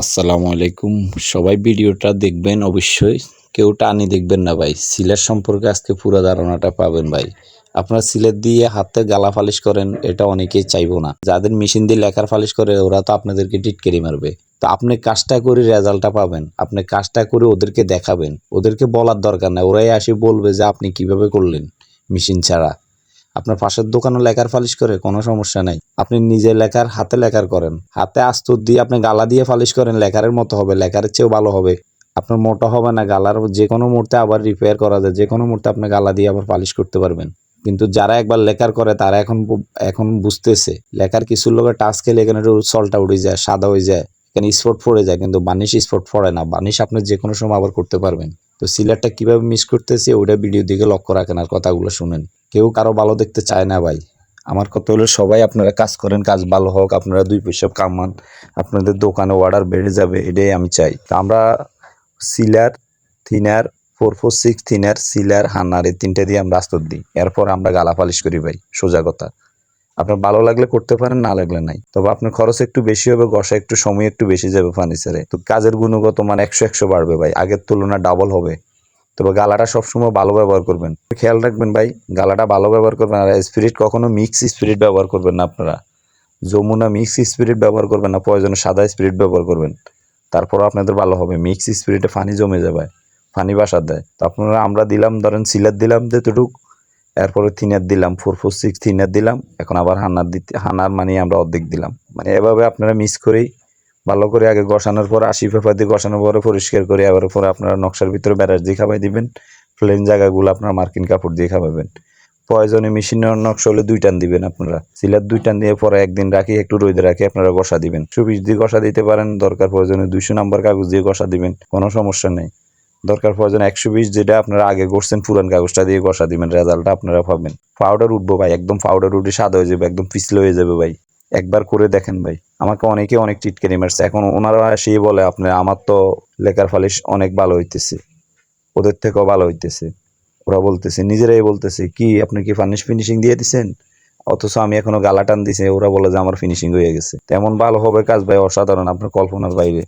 আসসালামু আলাইকুম। সবাই ভিডিওটা দেখবেন অবশ্যই। কেউ টানি দেখবেন না ভাই। সিলেট সম্পর্কে আজকে পুরো ধারণাটা পাবেন ভাই। আপনারা সিলেট দিয়ে হাতে গালা ফালিশ করেন, এটা অনেকেই চাইবো না। যাদের মেশিন দিয়ে লেখার ফালিশ করে ওরা তো আপনাদেরকে টিটকারি মারবে। তো আপনি কাজটা করে রেজাল্টটা পাবেন। আপনি কাজটা করে ওদেরকে দেখাবেন। ওদেরকে বলার দরকার নাই। ওরাই এসে বলবে যে আপনি কিভাবে করলেন মেশিন ছাড়া। আপনার পাশের দোকানও লেখার ফালিশ করে কোনো সমস্যা নাই। আপনি নিজে লেখার হাতে লেখার করেন। হাতে আস্তর দিয়ে আপনি গালা দিয়ে ফালিশ করেন, লেখারের মতো হবে, লেখারের চেয়েও ভালো হবে। আপনার মোটা হবে না, গালার যেকোনো মুহূর্তে আবার রিপেয়ার করা যায়। যেকোনো মুহূর্তে আপনি গালা দিয়ে আবার পালিশ করতে পারবেন। কিন্তু যারা একবার লেখার করে তারা এখন বুঝতেছে লেখার কিছুর লোকে টাচ খেলে এখানে একটু সলটা উঠে যায়, সাদা হয়ে যায়, এখানে স্পট পড়ে যায়, কিন্তু বার্নিশ স্পট পড়ে না। বার্নিশ আপনি যে কোনো সময় আবার করতে পারবেন। তো সিলারটা কিভাবে মিস করতেছে ওটা ভিডিও দিকে লক্ষ্য রাখেন আর কথাগুলো শুনেন। কেউ কারো ভালো দেখতে চায় না ভাই। আমার কথা হলো সবাই আপনারা কাজ করেন, কাজ ভালো হোক, আপনারা দুই পয়সা কামান, আপনাদের দোকানে অর্ডার বেড়ে যাবে, এটাই আমি চাই। তা আমরা সিলার, থিনার, 446 থিনার, সিলার, হান্নার এই তিনটে দিয়ে আমরা আস্তর দিই। এরপর আমরা গালা পালিশ করি ভাই, সোজা কথা। আপনার ভালো লাগলে করতে পারেন, না লাগলে নাই। তবে আপনার খরচ একটু বেশি হবে, ঘষা একটু সময় একটু বেশি যাবে ফার্নিচারে। তো কাজের গুণগত মান 100 বাড়বে ভাই, আগের তুলনায় ডাবল হবে। তবে গালাটা সবসময় ভালো ব্যবহার করবেন, খেয়াল রাখবেন ভাই, গালাটা ভালো ব্যবহার করবেন। আর স্পিরিট কখনো মিক্স স্পিরিট ব্যবহার করবেন না আপনারা। যমুনা মিক্স স্পিরিট ব্যবহার করবেন না, প্রয়োজনে সাদা স্পিরিট ব্যবহার করবেন। তারপর আপনাদের ভালো হবে। মিক্স স্পিরিটে পানি জমে যাবে, পানি বাসা দেয়। তো আপনারা আমরা দিলাম, ধরেন সিলার দিলাম যেতটুক, এরপরে থিনার দিলাম, 446 থিনার দিলাম, এখন আবার হানার মানে আমরা অর্ধেক দিলাম। মানে এভাবে আপনারা মিক্স করেই ভালো করে আগে ঘষানোর পর 80 পেপার দিয়ে ঘষানোর পরে পরিষ্কার করে আবার পরে আপনারা নকশার ভিতরে ব্যারাস দিয়ে খাবাই দিবেন। প্লেন জায়গাগুলো আপনারা মার্কিন কাপড় দিয়ে খাওয়াবেন। প্রয়োজনে মেশিনের নকশা হলে 2 টান দিবেন আপনারা। সিলার 2 টান দিয়ে পরে একদিন রাখি, একটু রোদে রাখি আপনারা ঘষা দিবেন। 120 দিয়ে ঘষা দিতে পারেন, দরকার প্রয়োজনে 200 নাম্বার কাগজ দিয়ে ঘষা দিবেন, কোনো সমস্যা নেই। দরকার প্রয়োজনে 120 যেটা আপনারা আগে করছেন পুরান কাগজটা দিয়ে ঘষা দিবেন, রেজাল্টটা আপনারা পাবেন। পাউডার উঠবো ভাই, একদম পাউডার উঠে সাদা হয়ে যাবে, একদম পিছলে হয়ে যাবে ভাই। একবার করে দেখেন ভাই। আমাকে অনেকে অনেক টিটকারি মারছে, এখন ওনারা এসেই বলে আপনি আমার তো লেকার ফালিশ অনেক ভালো হইতেছে, ওদের থেকেও ভালো হইতেছে। ওরা বলতেছে, নিজেরাই বলতেছে কি আপনি কি ফার্নিশ ফিনিশিং দিয়ে দিছেন, অথচ আমি এখনো গালা টান দিছি। ওরা বলে যে আমার ফিনিশিং হয়ে গেছে। তেমন ভালো হবে কাজ ভাই, অসাধারণ, আপনার কল্পনার বাইরে।